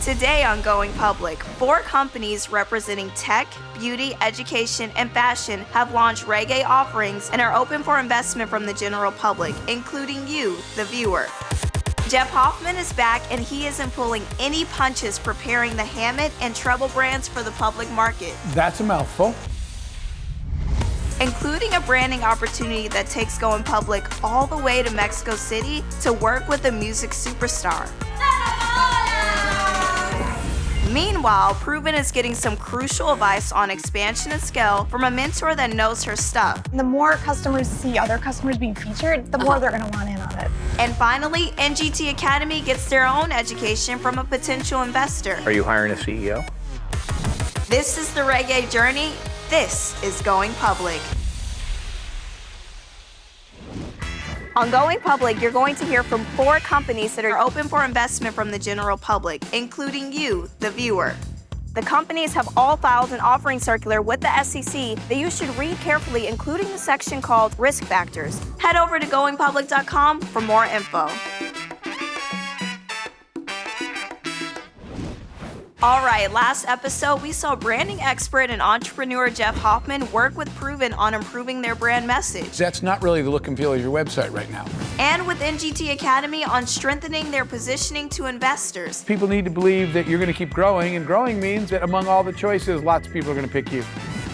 Today on Going Public, 4 companies representing tech, beauty, education, and fashion have launched reggae offerings and are open for investment from the general public, including you, the viewer. Jeff Hoffman is back, and he isn't pulling any punches preparing the Hammett and Treble brands for the public market. That's a mouthful. Including a branding opportunity that takes Going Public all the way to Mexico City to work with a music superstar. Meanwhile, Proven is getting some crucial advice on expansion and scale from a mentor that knows her stuff. The more customers see other customers being featured, the more they're going to want in on it. And finally, NGT Academy gets their own education from a potential investor. Are you hiring a CEO? This is the reggae journey. This is Going Public. On Going Public, you're going to hear from 4 companies that are open for investment from the general public, including you, the viewer. The companies have all filed an offering circular with the SEC that you should read carefully, including the section called Risk Factors. Head over to goingpublic.com for more info. All right, last episode, we saw branding expert and entrepreneur Jeff Hoffman work with Proven on improving their brand message. That's not really the look and feel of your website right now. And with NGT Academy on strengthening their positioning to investors. People need to believe that you're going to keep growing, and growing means that among all the choices, lots of people are going to pick you.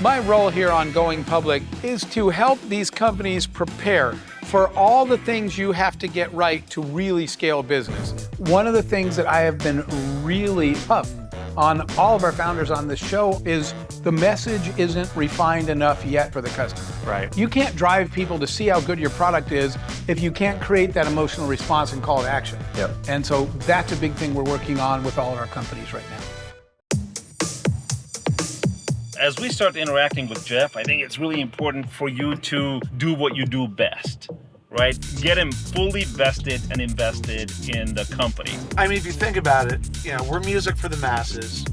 My role here on Going Public is to help these companies prepare for all the things you have to get right to really scale business. One of the things that I have been really tough on all of our founders on this show is the message isn't refined enough yet for the customer. Right. You can't drive people to see how good your product is if you can't create that emotional response and call to action. Yep. And so that's a big thing we're working on with all of our companies right now. As we start interacting with Jeff, I think it's really important for you to do what you do best, right? Get him fully vested and invested in the company. I mean, if you think about it, we're music for the masses.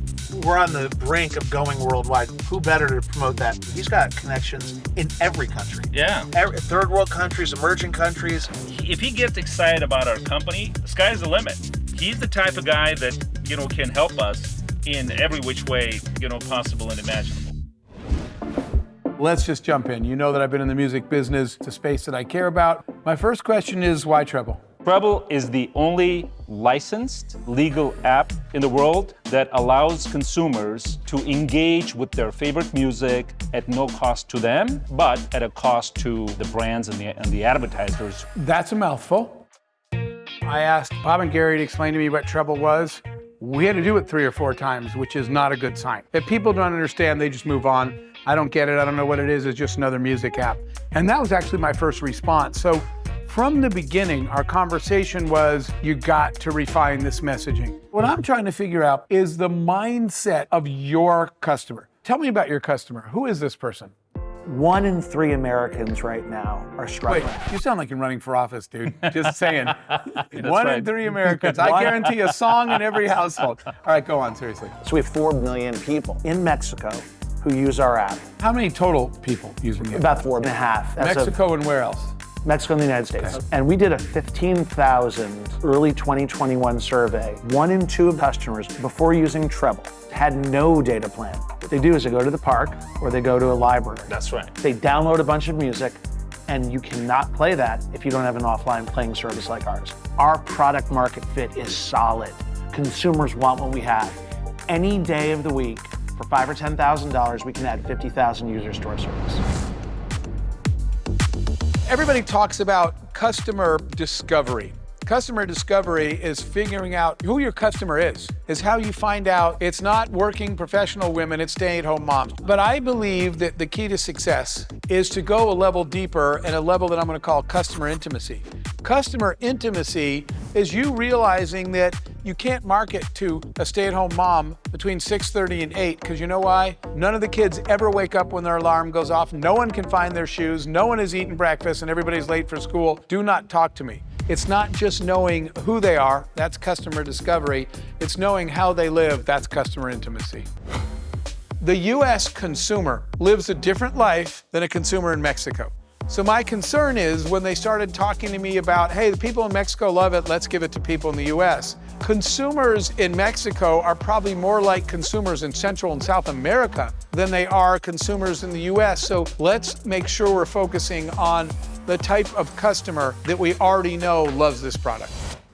We're on the brink of going worldwide. Who better to promote that? He's got connections in every country. Yeah. Third world countries, emerging countries. If he gets excited about our company, the sky's the limit. He's the type of guy that, can help us in every which way, possible and imaginable. Let's just jump in. You know that I've been in the music business. It's a space that I care about. My first question is, why Treble? Treble is the only licensed legal app in the world that allows consumers to engage with their favorite music at no cost to them, but at a cost to the brands and the advertisers. That's a mouthful. I asked Bob and Gary to explain to me what Treble was. We had to do it 3 or 4 times, which is not a good sign. If people don't understand, they just move on. I don't get it, I don't know what it is, it's just another music app. And that was actually my first response. So from the beginning, our conversation was, you got to refine this messaging. What I'm trying to figure out is the mindset of your customer. Tell me about your customer. Who is this person? 1 in 3 Americans right now are struggling. Wait, you sound like you're running for office, dude. Just saying. 1 right. in 3 Americans. I guarantee a song in every household. All right, go on, seriously. So we have 4 million people in Mexico who use our app. How many total people using it? About 4.5. Mexico and where else? Mexico and the United States. Okay. And we did a 15,000 early 2021 survey. 1 in 2 customers before using Treble had no data plan. What they do is they go to the park or they go to a library. That's right. They download a bunch of music, and you cannot play that if you don't have an offline playing service like ours. Our product market fit is solid. Consumers want what we have. Any day of the week, for $5,000 or $10,000, we can add 50,000 users to our service. Everybody talks about customer discovery. Customer discovery is figuring out who your customer is how you find out it's not working professional women, it's stay-at-home moms. But I believe that the key to success is to go a level deeper and a level that I'm going to call customer intimacy. Customer intimacy is you realizing that you can't market to a stay-at-home mom between 6:30 and 8, because you know why? None of the kids ever wake up when their alarm goes off. No one can find their shoes. No one has eaten breakfast and everybody's late for school. Do not talk to me. It's not just knowing who they are, that's customer discovery. It's knowing how they live, that's customer intimacy. The US consumer lives a different life than a consumer in Mexico. So my concern is when they started talking to me about, hey, the people in Mexico love it, let's give it to people in the US. Consumers in Mexico are probably more like consumers in Central and South America than they are consumers in the US. So let's make sure we're focusing on the type of customer that we already know loves this product.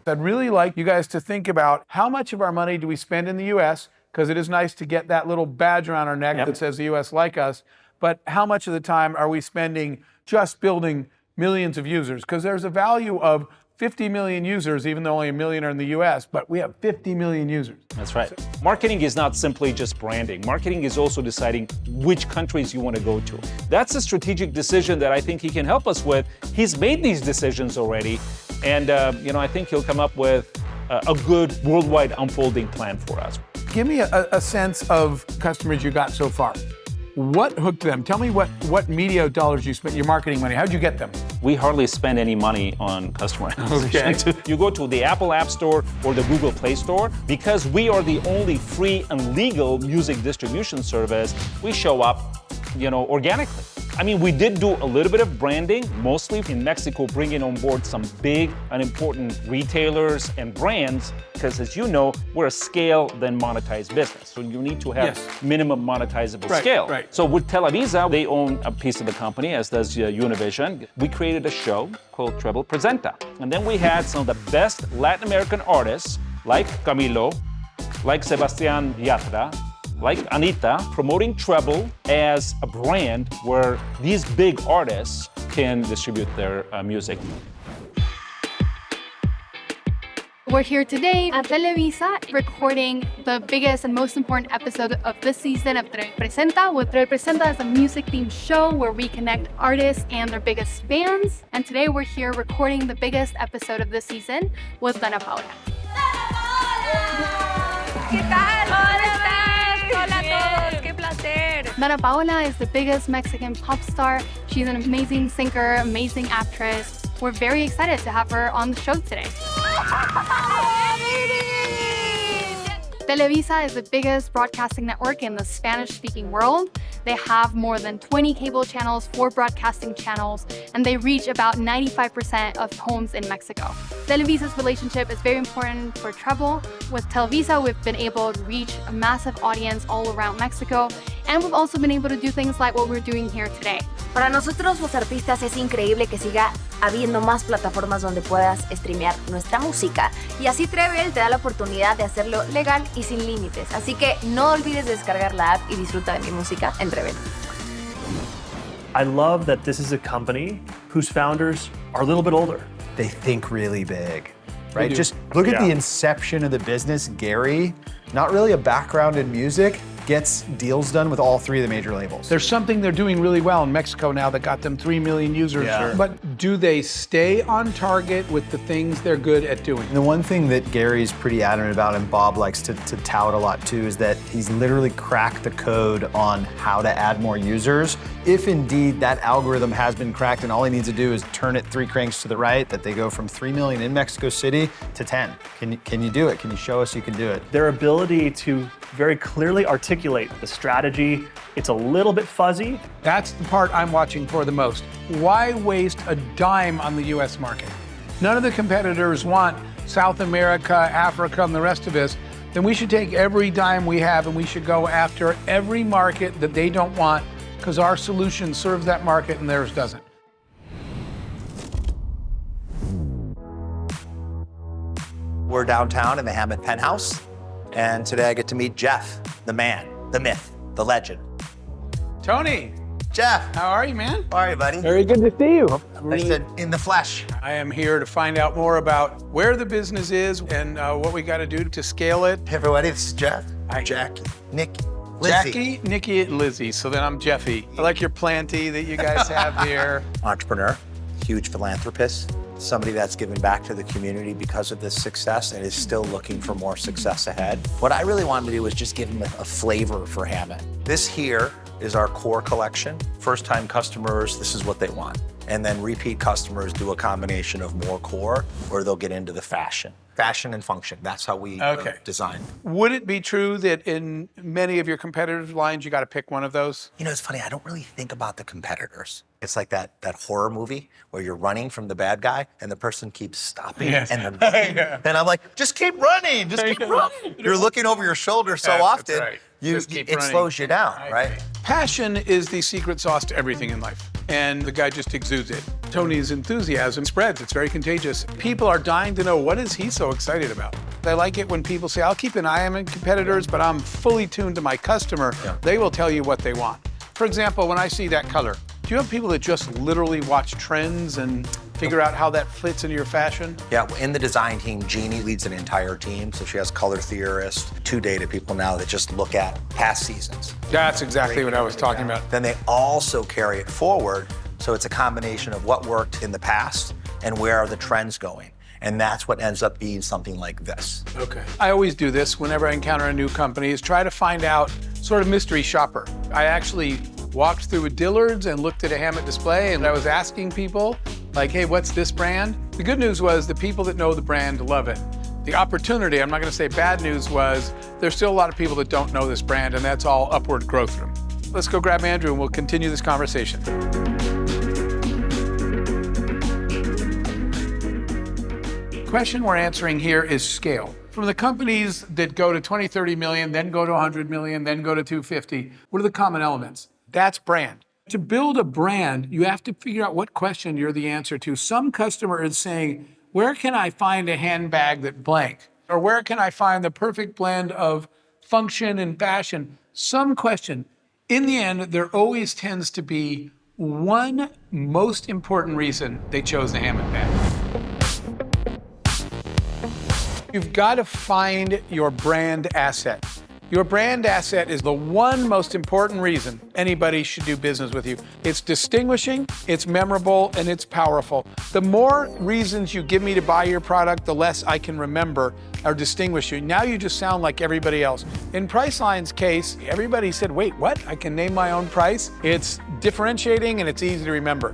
I'd really like you guys to think about how much of our money do we spend in the US, because it is nice to get that little badge around our neck that says the US like us, but how much of the time are we spending just building millions of users? Because there's a value of 50 million users, even though only 1 million are in the US, but we have 50 million users. That's right. Marketing is not simply just branding. Marketing is also deciding which countries you want to go to. That's a strategic decision that I think he can help us with. He's made these decisions already, and I think he'll come up with a good worldwide unfolding plan for us. Give me a sense of customers you got so far. What hooked them? Tell me what media dollars you spent, your marketing money. How'd you get them? We hardly spend any money on customer acquisition. You go to the Apple App Store or the Google Play Store, because we are the only free and legal music distribution service, we show up, organically. I mean, we did do a little bit of branding, mostly in Mexico, bringing on board some big and important retailers and brands, because as you know, we're a scale then monetized business. So you need to have minimum monetizable scale. Right. So with Televisa, they own a piece of the company, as does Univision. We created a show called Treble Presenta. And then we had some of the best Latin American artists, like Camilo, like Sebastián Yatra, like Anita, promoting Treble as a brand where these big artists can distribute their music. We're here today at Televisa recording the biggest and most important episode of this season of Treble Presenta. What Treble Presenta is a music-themed show where we connect artists and their biggest fans. And today we're here recording the biggest episode of this season with Dana Paola. ¿Qué tal? ¿Cómo estás? Hola a todos, qué placer. Dana Paola is the biggest Mexican pop star. She's an amazing singer, amazing actress. We're very excited to have her on the show today. Televisa is the biggest broadcasting network in the Spanish-speaking world. They have more than 20 cable channels, 4 broadcasting channels, and they reach about 95% of homes in Mexico. Televisa's relationship is very important for Treble. With Televisa, we've been able to reach a massive audience all around Mexico, and we've also been able to do things like what we're doing here today. Para nosotros los artistas es increíble que siga habiendo más plataformas donde puedas streamear nuestra música. Y así Treble te da la oportunidad de hacerlo legal y sin límites. Así que no olvides descargar la app y disfruta de mi música en Treble. I love that this is a company whose founders are a little bit older. They think really big, right? Just look at the inception of the business. Gary, not really a background in music, gets deals done with all 3 of the major labels. There's something they're doing really well in Mexico now that got them 3 million users. Yeah. But do they stay on target with the things they're good at doing? The one thing that Gary's pretty adamant about, and Bob likes to tout a lot too, is that he's literally cracked the code on how to add more users. If indeed that algorithm has been cracked and all he needs to do is turn it 3 cranks to the right, that they go from 3 million in Mexico City to 10. Can you do it? Can you show us you can do it? Their ability to very clearly articulate the strategy, it's a little bit fuzzy. That's the part I'm watching for the most. Why waste a dime on the US market? None of the competitors want South America, Africa, and the rest of us. Then we should take every dime we have and we should go after every market that they don't want, because our solution serves that market and theirs doesn't. We're downtown in the Hammett penthouse, and today I get to meet Jeff, the man, the myth, the legend. Tony! Jeff! How are you, man? How are you, buddy? Very good to see you. Nice to in the flesh. I am here to find out more about where the business is and what we got to do to scale it. Hey, everybody, this is Jeff. Hi. Jackie, Nikki, Lizzie. Jackie, Nikki, and Lizzie. So then I'm Jeffy. I like your planty that you guys have here. Entrepreneur, huge philanthropist, somebody that's given back to the community because of this success and is still looking for more success ahead. What I really wanted to do was just give him a flavor for Hammett. This here is our core collection. First-time customers, this is what they want. And then repeat customers do a combination of more core, or they'll get into the fashion. Fashion and function. That's how we design. Would it be true that in many of your competitors' lines, you got to pick one of those? You know, it's funny. I don't really think about the competitors. It's like that horror movie where you're running from the bad guy and the person keeps stopping and then and I'm like, just keep running, just keep running. You're looking over your shoulder so often, it slows you down, right? Passion is the secret sauce to everything in life, and the guy just exudes it. Tony's enthusiasm spreads. It's very contagious. People are dying to know, what is he so excited about? I like it when people say, I'll keep an eye on competitors, but I'm fully tuned to my customer. They will tell you what they want. For example, when I see that color, do you have people that just literally watch trends and figure out how that fits into your fashion? Yeah, in the design team, Jeannie leads an entire team. So she has color theorists, 2 data people now that just look at past seasons. That's exactly what I was talking about. Then they also carry it forward. So it's a combination of what worked in the past and where are the trends going. And that's what ends up being something like this. Okay. I always do this whenever I encounter a new company, is try to find out sort of mystery shopper. I actually walked through a Dillard's and looked at a Hammett display, and I was asking people, like, hey, what's this brand? The good news was the people that know the brand love it. The opportunity, I'm not gonna say bad news, was there's still a lot of people that don't know this brand, and that's all upward growth room. Let's go grab Andrew and we'll continue this conversation. The question we're answering here is scale. From the companies that go to 20, 30 million, then go to 100 million, then go to 250, what are the common elements? That's brand. To build a brand, you have to figure out what question you're the answer to. Some customer is saying, where can I find a handbag that blank? Or where can I find the perfect blend of function and fashion? Some question. In the end, there always tends to be one most important reason they chose the Hammett bag. You've got to find your brand asset. Your brand asset is the one most important reason anybody should do business with you. It's distinguishing, it's memorable, and it's powerful. The more reasons you give me to buy your product, the less I can remember or distinguish you. Now you just sound like everybody else. In Priceline's case, everybody said, wait, what? I can name my own price? It's differentiating and it's easy to remember.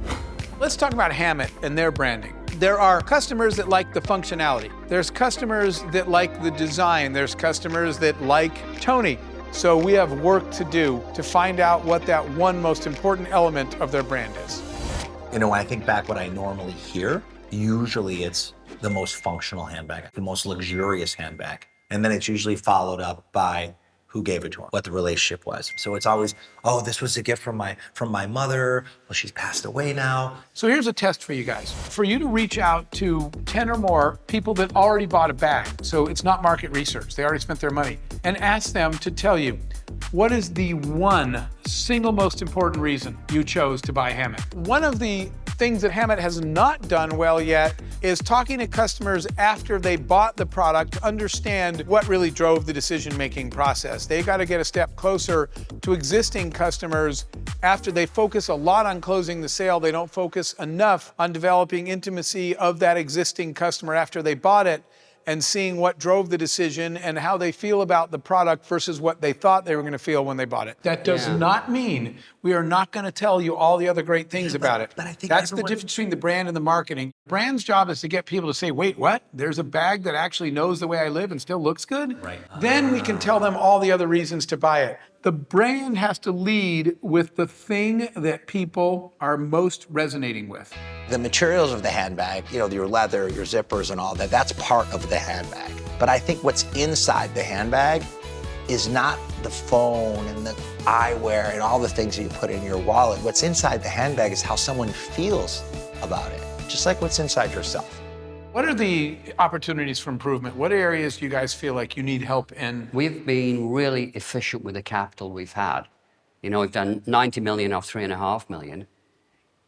Let's talk about Hammett and their branding. There are customers that like the functionality. There's customers that like the design. There's customers that like Tony. So we have work to do to find out what that one most important element of their brand is. You know, when I think back what I normally hear, usually it's the most functional handbag, the most luxurious handbag. And then it's usually followed up by who gave it to him, what the relationship was. So it's always, oh, this was a gift from my mother. Well, she's passed away now. So here's a test for you guys. For you to reach out to 10 or more people that already bought a bag, so it's not market research, they already spent their money, and ask them to tell you, what is the one single most important reason you chose to buy Hammett? One of the things that Hammett has not done well yet is talking to customers after they bought the product to understand what really drove the decision-making process. They got to get a step closer to existing customers. After they focus a lot on closing the sale, they don't focus enough on developing intimacy of that existing customer after they bought it and seeing what drove the decision and how they feel about the product versus what they thought they were going to feel when they bought it. That does not mean we are not going to tell you all the other great things about it. But I think that's the difference between the brand and the marketing. Brand's job is to get people to say, wait, what? There's a bag that actually knows the way I live and still looks good? Right. Then we can tell them all the other reasons to buy it. The brand has to lead with the thing that people are most resonating with. The materials of the handbag, you know, your leather, your zippers and all that, that's part of the handbag. But I think what's inside the handbag is not the phone and the eyewear and all the things that you put in your wallet. What's inside the handbag is how someone feels about it, just like what's inside yourself. What are the opportunities for improvement? What areas do you guys feel like you need help in? We've been really efficient with the capital we've had. You know, we've done 90 million off 3.5 million.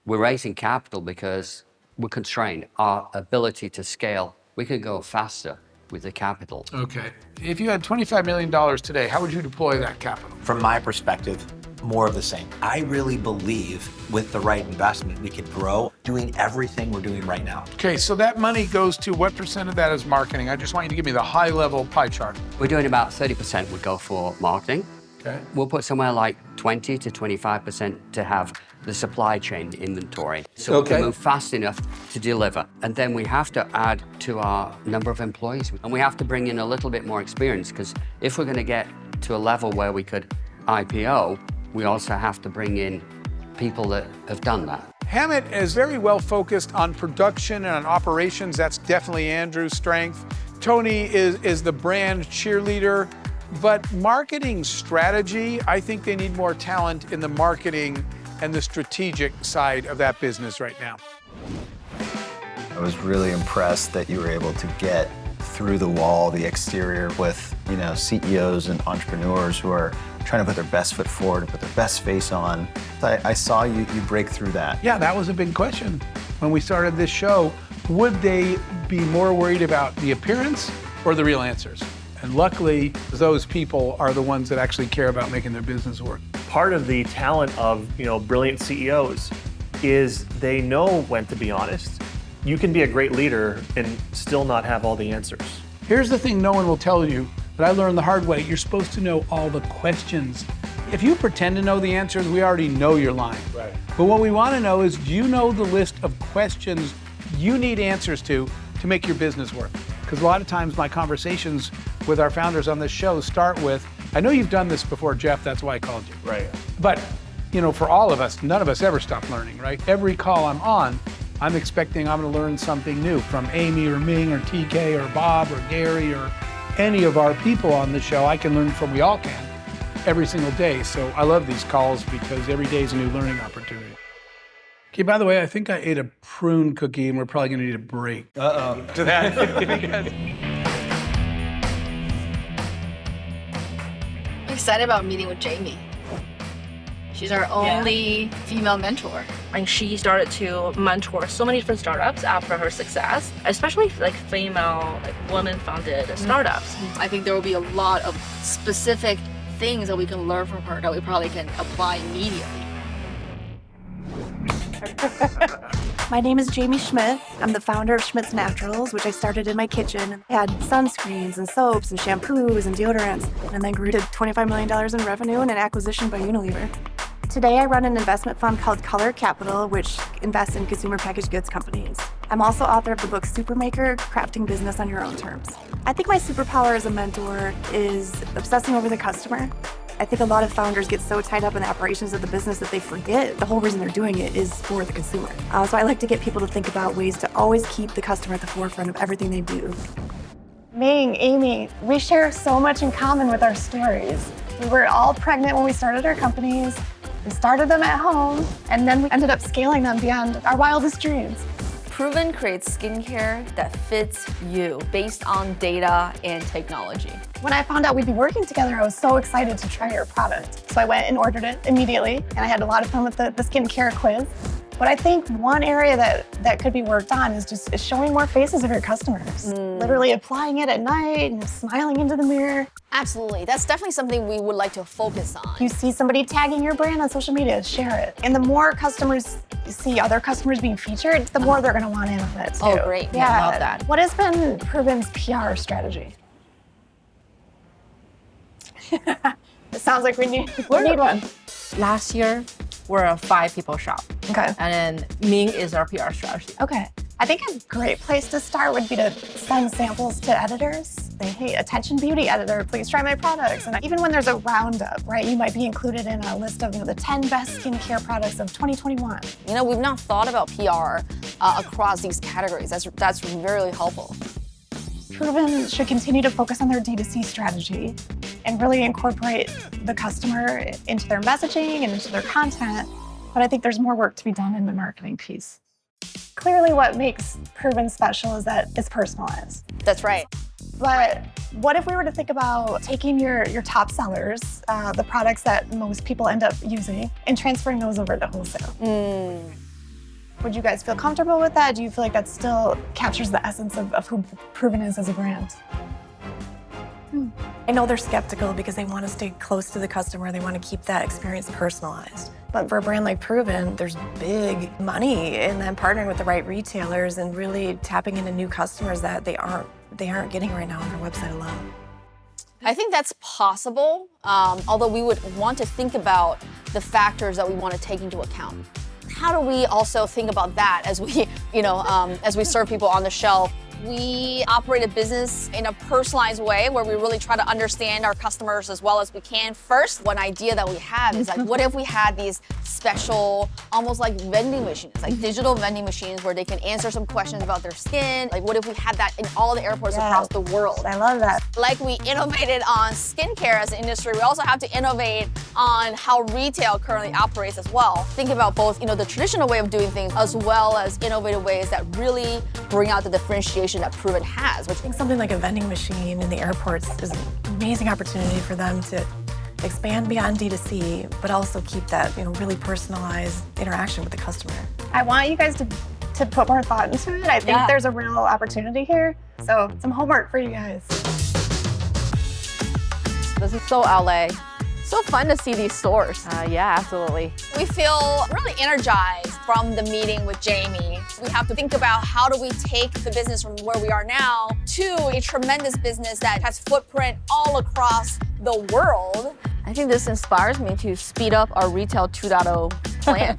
We're raising capital because we're constrained. Our ability to scale, we could go faster with the capital. Okay. If you had $25 million today, how would you deploy that capital? From my perspective, more of the same. I really believe with the right investment, we could grow doing everything we're doing right now. Okay, so that money goes to what percent of that is marketing? I just want you to give me the high-level pie chart. We're doing about 30% would go for marketing, Okay. We'll put somewhere like 20 to 25% to have the supply chain inventory. So we can move fast enough to deliver. And then we have to add to our number of employees. And we have to bring in a little bit more experience, because if we're going to get to a level where we could IPO, we also have to bring in people that have done that. Hammett is very well focused on production and on operations. That's definitely Andrew's strength. Tony is the brand cheerleader. But marketing strategy, I think they need more talent in the marketing and the strategic side of that business right now. I was really impressed that you were able to get through the wall, the exterior, with CEOs and entrepreneurs who are trying to put their best foot forward and put their best face on. I saw you break through that. Yeah, that was a big question when we started this show. Would they be more worried about the appearance or the real answers? And luckily, those people are the ones that actually care about making their business work. Part of the talent of brilliant CEOs is they know when to be honest. You can be a great leader and still not have all the answers. Here's the thing no one will tell you, that I learned the hard way. You're supposed to know all the questions. If you pretend to know the answers, we already know you're lying. Right. But what we want to know is, do you know the list of questions you need answers to make your business work? Because a lot of times my conversations with our founders on this show start with, I know you've done this before, Jeff, that's why I called you. Right. But, for all of us, none of us ever stop learning, right? Every call I'm on, I'm expecting I'm going to learn something new from Amy or Ming or TK or Bob or Gary or any of our people on the show. I can learn from, we all can, every single day. So I love these calls because every day is a new learning opportunity. Okay, by the way, I think I ate a prune cookie and we're probably going to need a break. To that. Because... I'm excited about meeting with Jaime. She's our only female mentor. And she started to mentor so many different startups after her success, especially female, women-founded startups. I think there will be a lot of specific things that we can learn from her that we probably can apply immediately. My name is Jaime Schmidt. I'm the founder of Schmidt's Naturals, which I started in my kitchen. I had sunscreens and soaps and shampoos and deodorants, and then grew to $25 million in revenue and an acquisition by Unilever. Today, I run an investment fund called Color Capital, which invests in consumer packaged goods companies. I'm also author of the book Supermaker, Crafting Business on Your Own Terms. I think my superpower as a mentor is obsessing over the customer. I think a lot of founders get so tied up in the operations of the business that they forget the whole reason they're doing it is for the consumer. So I like to get people to think about ways to always keep the customer at the forefront of everything they do. Ming, Amy, we share so much in common with our stories. We were all pregnant when we started our companies. We started them at home, and then we ended up scaling them beyond our wildest dreams. Proven creates skincare that fits you based on data and technology. When I found out we'd be working together, I was so excited to try your product. So I went and ordered it immediately, and I had a lot of fun with the skincare quiz. But I think one area that could be worked on is showing more faces of your customers. Literally applying it at night and smiling into the mirror. Absolutely, that's definitely something we would like to focus on. You see somebody tagging your brand on social media, share it. And the more customers see other customers being featured, the more they're gonna want in on it too. Oh, great, Yeah, I love that. What has been Proven's PR strategy? It sounds like we need one. Last year, we're a 5-people shop. Okay. And then Ming is our PR strategy. Okay. I think a great place to start would be to send samples to editors. Say, hey, attention beauty editor, please try my products. And even when there's a roundup, right, you might be included in a list of the 10 best skincare products of 2021. We've not thought about PR across these categories. That's really helpful. Proven should continue to focus on their D2C strategy and really incorporate the customer into their messaging and into their content. But I think there's more work to be done in the marketing piece. Clearly what makes Proven special is that it's personalized. That's right. But what if we were to think about taking your top sellers, the products that most people end up using, and transferring those over to wholesale? Would you guys feel comfortable with that? Do you feel like that still captures the essence of who Proven is as a brand? I know they're skeptical because they want to stay close to the customer. They want to keep that experience personalized. But for a brand like Proven, there's big money in them partnering with the right retailers and really tapping into new customers that they aren't getting right now on their website alone. I think that's possible, although we would want to think about the factors that we want to take into account. How do we also think about that as we, as we serve people on the shelf? We operate a business in a personalized way where we really try to understand our customers as well as we can. First, one idea that we have is like, what if we had these special, almost like vending machines, like digital vending machines where they can answer some questions about their skin? Like, what if we had that in all the airports across the world? I love that. Like we innovated on skincare as an industry, we also have to innovate on how retail currently operates as well. Think about both, the traditional way of doing things as well as innovative ways that really bring out the differentiation that Proven has. I think something like a vending machine in the airports is an amazing opportunity for them to expand beyond D2C, but also keep that really personalized interaction with the customer. I want you guys to put more thought into it. I think there's a real opportunity here. So some homework for you guys. This is so LA. So fun to see these stores. Yeah, absolutely. We feel really energized from the meeting with Jaime. We have to think about how do we take the business from where we are now to a tremendous business that has footprint all across the world. I think this inspires me to speed up our Retail 2.0 plan.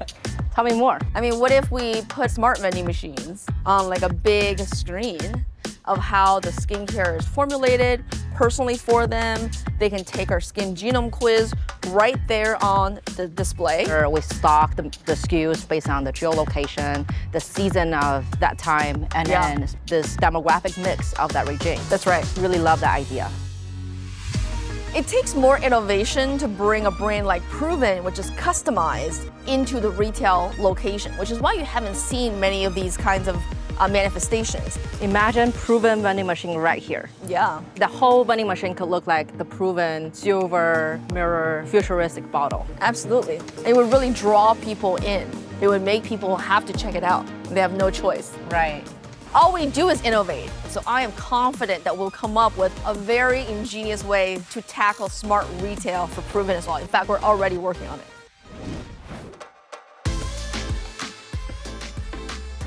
Tell me more. I mean, what if we put smart vending machines on like a big screen of how the skincare is formulated personally for them? They can take our skin genome quiz right there on the display. We stock the SKUs based on the geolocation, the season of that time, and then this demographic mix of that region. That's right. Really love that idea. It takes more innovation to bring a brand like Proven, which is customized, into the retail location, which is why you haven't seen many of these kinds of manifestations. Imagine Proven vending machine right here. Yeah. The whole vending machine could look like the Proven silver mirror futuristic bottle. Absolutely. It would really draw people in. It would make people have to check it out. They have no choice. Right. All we do is innovate. So I am confident that we'll come up with a very ingenious way to tackle smart retail for Proven as well. In fact, we're already working on it.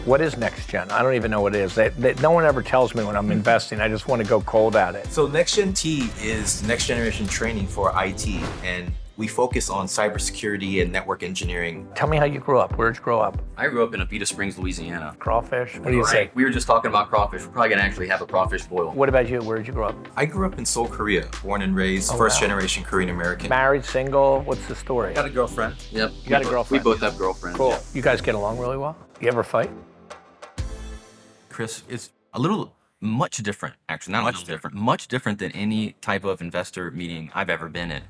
What is next gen? I don't even know what it is. No one ever tells me when I'm investing. I just want to go cold at it. So Next Gen T is next generation training for IT, and we focus on cybersecurity and network engineering. Tell me how you grew up. Where'd you grow up? I grew up in Avita Springs, Louisiana. Crawfish? What do you say? We were just talking about crawfish. We're probably gonna actually have a crawfish boil. What about you? Where'd you grow up? I grew up in Seoul, Korea, born and raised, first generation Korean American. Married, single, what's the story? Got a girlfriend. Yep. You got a girlfriend? We both have girlfriends. Cool. Yeah. You guys get along really well? You ever fight? Chris, it's a little much different, actually, not much different, much different than any type of investor meeting I've ever been in.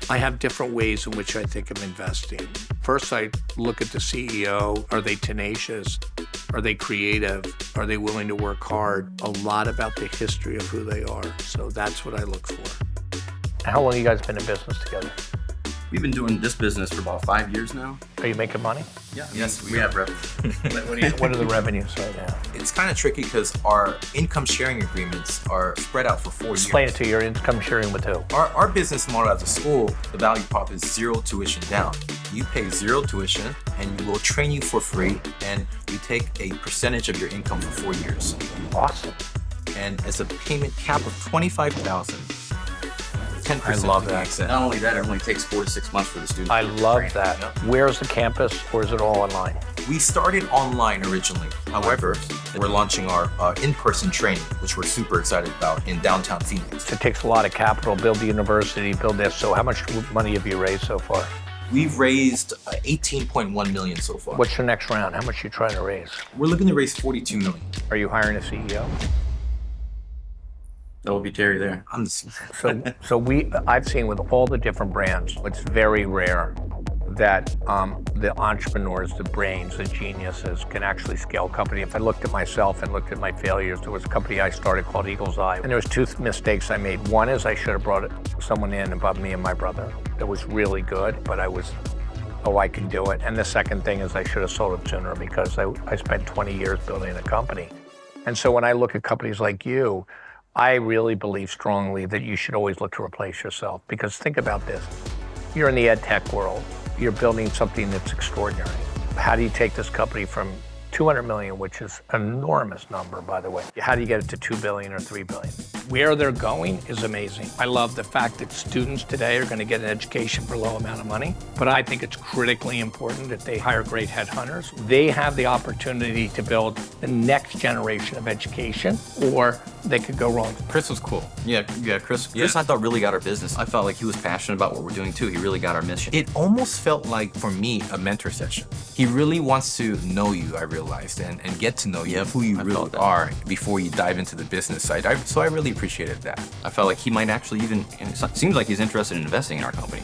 I have different ways in which I think of investing. First, I look at the CEO. Are they tenacious? Are they creative? Are they willing to work hard? A lot about the history of who they are. So that's what I look for. How long have you guys been in business together? We've been doing this business for about 5 years now. Are you making money? Yeah. Yes, we have revenue. What are the revenues right now? It's kind of tricky because our income sharing agreements are spread out for 4 years. Explain it to your income sharing with who? Our business model as a school, the value prop is zero tuition down. You pay zero tuition and we will train you for free, and we take a percentage of your income for 4 years. Awesome. And as a payment cap of $25,000. 10%. I love that. Not only that, it only takes 4 to 6 months for the student. I love that. Where's the campus, or is it all online? We started online originally. However, we're launching our in-person training, which we're super excited about, in downtown Phoenix. It takes a lot of capital, build the university, build this. So how much money have you raised so far? We've raised 18.1 million so far. What's your next round? How much are you trying to raise? We're looking to raise 42 million. Are you hiring a CEO? That will be Terry there. I'm the CEO. I've seen with all the different brands, it's very rare that the entrepreneurs, the brains, the geniuses can actually scale a company. If I looked at myself and looked at my failures, there was a company I started called Eagle's Eye, and there was two mistakes I made. One is I should have brought someone in above me and my brother that was really good, but I can do it. And the second thing is I should have sold it sooner, because I spent 20 years building a company. And so when I look at companies like you, I really believe strongly that you should always look to replace yourself, because think about this. You're in the ed tech world. You're building something that's extraordinary. How do you take this company from $2 200 million, which is an enormous number, by the way. How do you get it to 2 billion or 3 billion? Where they're going is amazing. I love the fact that students today are going to get an education for a low amount of money, but I think it's critically important that they hire great headhunters. They have the opportunity to build the next generation of education, or they could go wrong. Chris was cool. Yeah, Chris. Chris, I thought, really got our business. I felt like he was passionate about what we're doing too. He really got our mission. It almost felt like, for me, a mentor session. He really wants to know you, I realized, and get to know you, who you really are before you dive into the business side. So I really appreciated that. I felt like he might actually even, and it seems like he's interested in investing in our company.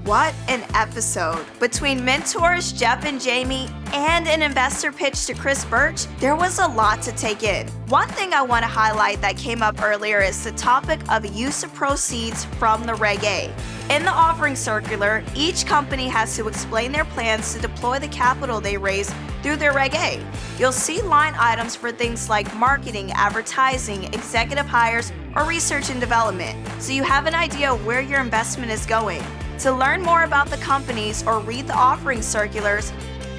What an episode. Between mentors Jeff and Jamie and an investor pitch to Chris Birch, there was a lot to take in. One thing I want to highlight that came up earlier is the topic of use of proceeds from the Reg A. In the offering circular, each company has to explain their plans to deploy the capital they raise through their Reg A. You'll see line items for things like marketing, advertising, executive hires, or research and development, so you have an idea of where your investment is going. To learn more about the companies or read the offering circulars,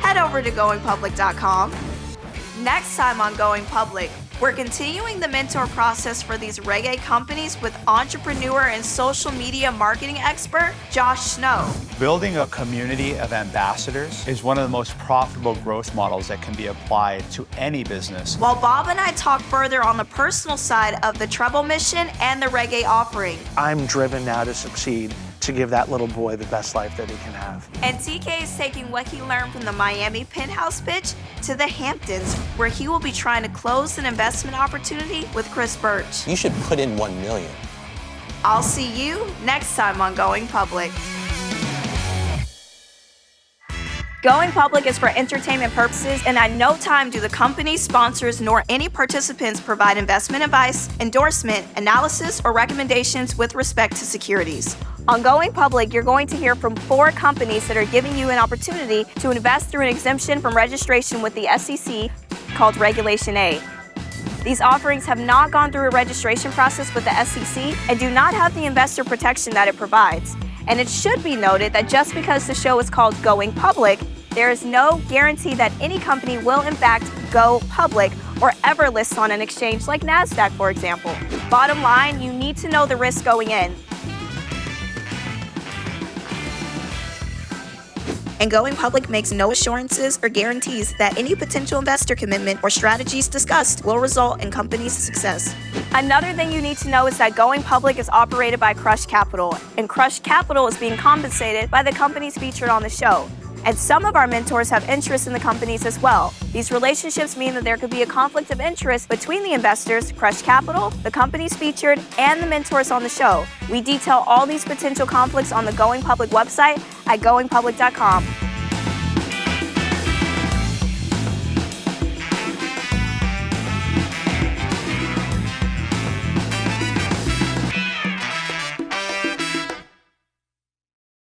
head over to goingpublic.com. Next time on Going Public, we're continuing the mentor process for these Reg A companies with entrepreneur and social media marketing expert, Josh Snow. Building a community of ambassadors is one of the most profitable growth models that can be applied to any business. While Bob and I talk further on the personal side of the Treble mission and the Reg A offering. I'm driven now to succeed, to give that little boy the best life that he can have. And TK is taking what he learned from the Miami penthouse pitch to the Hamptons, where he will be trying to close an investment opportunity with Chris Birch. You should put in 1 million. I'll see you next time on Going Public. Going Public is for entertainment purposes, and at no time do the companies, sponsors, nor any participants provide investment advice, endorsement, analysis, or recommendations with respect to securities. On Going Public, you're going to hear from 4 companies that are giving you an opportunity to invest through an exemption from registration with the SEC called Regulation A. These offerings have not gone through a registration process with the SEC and do not have the investor protection that it provides. And it should be noted that just because the show is called Going Public, there is no guarantee that any company will in fact go public or ever list on an exchange like NASDAQ, for example. Bottom line, you need to know the risk going in. And Going Public makes no assurances or guarantees that any potential investor commitment or strategies discussed will result in company's success. Another thing you need to know is that Going Public is operated by Crush Capital, and Crush Capital is being compensated by the companies featured on the show. And some of our mentors have interest in the companies as well. These relationships mean that there could be a conflict of interest between the investors, Crush Capital, the companies featured, and the mentors on the show. We detail all these potential conflicts on the Going Public website at goingpublic.com.